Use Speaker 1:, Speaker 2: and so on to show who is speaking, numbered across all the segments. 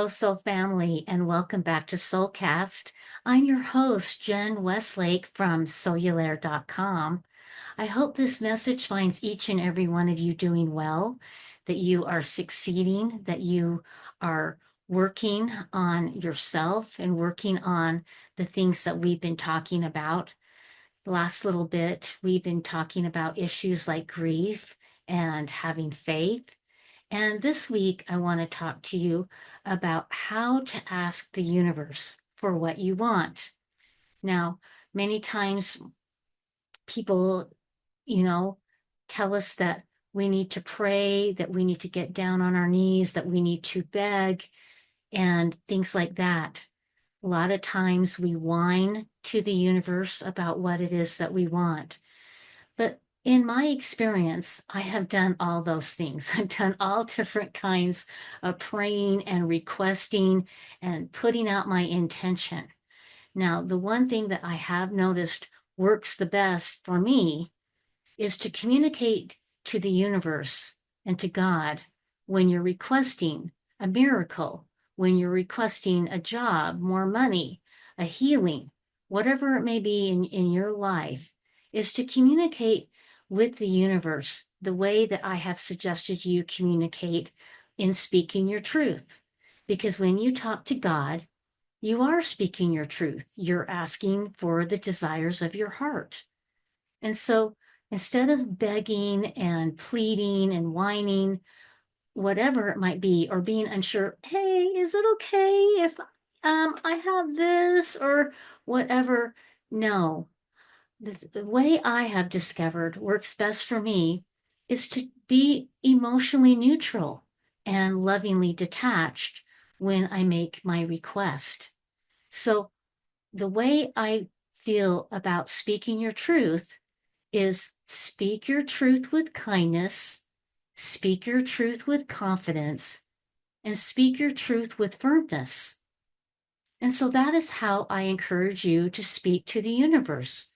Speaker 1: Soul family, and welcome back to SoulCast. I'm your host, Jen Westlake from Soululaire.com. I hope this message finds each and every one of you doing well, that you are succeeding, that you are working on yourself and working on the things that we've been talking about. The last little bit, we've been talking about issues like grief and having faith. And this week, I want to talk to you about how to ask the universe for what you want. Now, many times people, you know, tell us that we need to pray, that we need to get down on our knees, that we need to beg, and things like that. A lot of times we whine to the universe about what it is that we want. But in my experience, I have done all those things. I've done all different kinds of praying and requesting and putting out my intention. Now, the one thing that I have noticed works the best for me is to communicate to the universe and to God when you're requesting a miracle, when you're requesting a job, more money, a healing, whatever it may be in your life, is to communicate with the universe the way that I have suggested you communicate in speaking your truth. Because when you talk to God, you are speaking your truth. You're asking for the desires of your heart. And so instead of begging and pleading and whining, whatever it might be, or being unsure, hey, is it okay if I have this or whatever? No. The way I have discovered works best for me is to be emotionally neutral and lovingly detached when I make my request. So the way I feel about speaking your truth is speak your truth with kindness, speak your truth with confidence, and speak your truth with firmness. And so that is how I encourage you to speak to the universe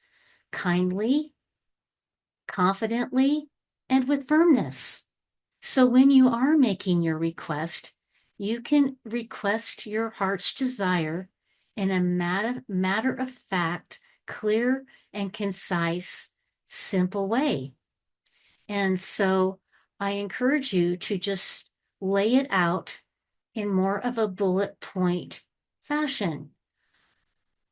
Speaker 1: kindly, confidently, and with firmness. So when you are making your request, you can request your heart's desire in a matter of fact, clear and concise, simple way. And so I encourage you to just lay it out in more of a bullet point fashion.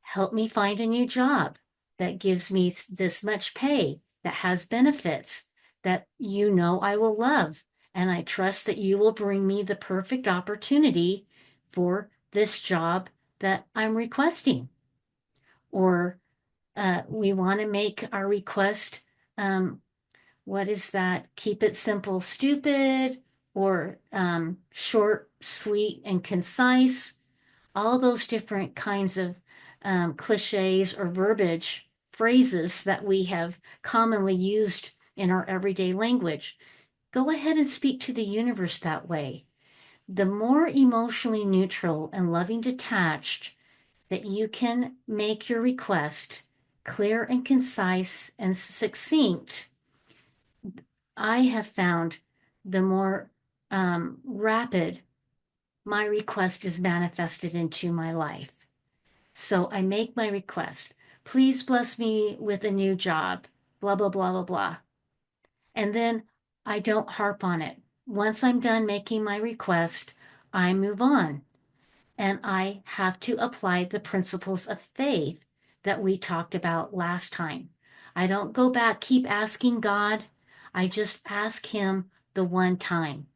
Speaker 1: Help me find a new job that gives me this much pay, that has benefits, that you know I will love. And I trust that you will bring me the perfect opportunity for this job that I'm requesting. Or we want to make our request, what is that? Keep it simple, stupid, or short, sweet, and concise. All those different kinds of cliches or verbiage phrases that we have commonly used in our everyday language. Go ahead and speak to the universe that way. The more emotionally neutral and loving detached that you can make your request clear and concise and succinct, I have found the more rapid my request is manifested into my life. So I make my request. Please bless me with a new job, blah, blah, blah, blah, blah. And then I don't harp on it. Once I'm done making my request, I move on. And I have to apply the principles of faith that we talked about last time. I don't go back, keep asking God. I just ask Him the one time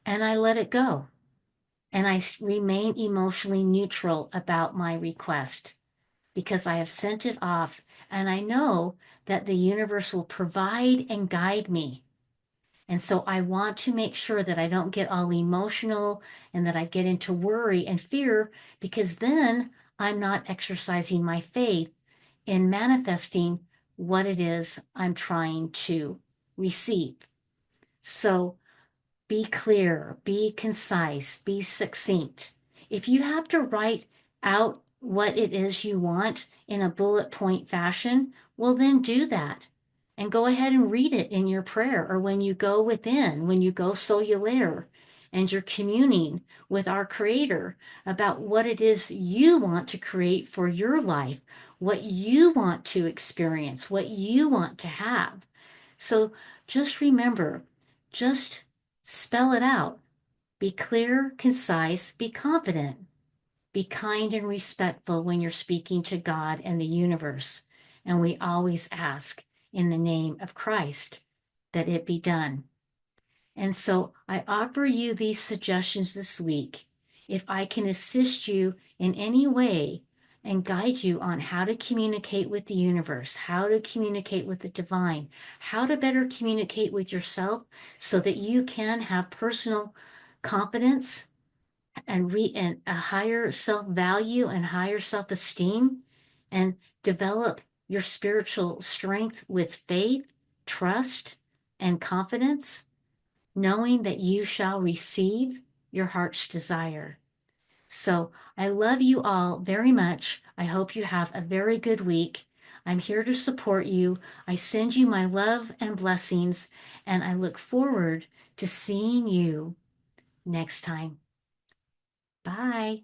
Speaker 1: and I let it go. And I remain emotionally neutral about my request because I have sent it off and I know that the universe will provide and guide me. And so I want to make sure that I don't get all emotional and that I get into worry and fear because then I'm not exercising my faith in manifesting what it is I'm trying to receive. So be clear, be concise, be succinct. If you have to write out what it is you want in a bullet point fashion, well, then do that. And go ahead and read it in your prayer or when you go within, when you go Soululaire and you're communing with our Creator about what it is you want to create for your life, what you want to experience, what you want to have. So just remember, just spell it out. Be clear, concise, be confident. Be kind and respectful when you're speaking to God and the universe. And we always ask in the name of Christ that it be done. And so I offer you these suggestions this week. If I can assist you in any way and guide you on how to communicate with the universe, how to communicate with the divine, how to better communicate with yourself so that you can have personal confidence and a higher self-value and higher self-esteem and develop your spiritual strength with faith, trust, and confidence, knowing that you shall receive your heart's desire. So I love you all very much. I hope you have a very good week. I'm here to support you. I send you my love and blessings, and I look forward to seeing you next time. Bye.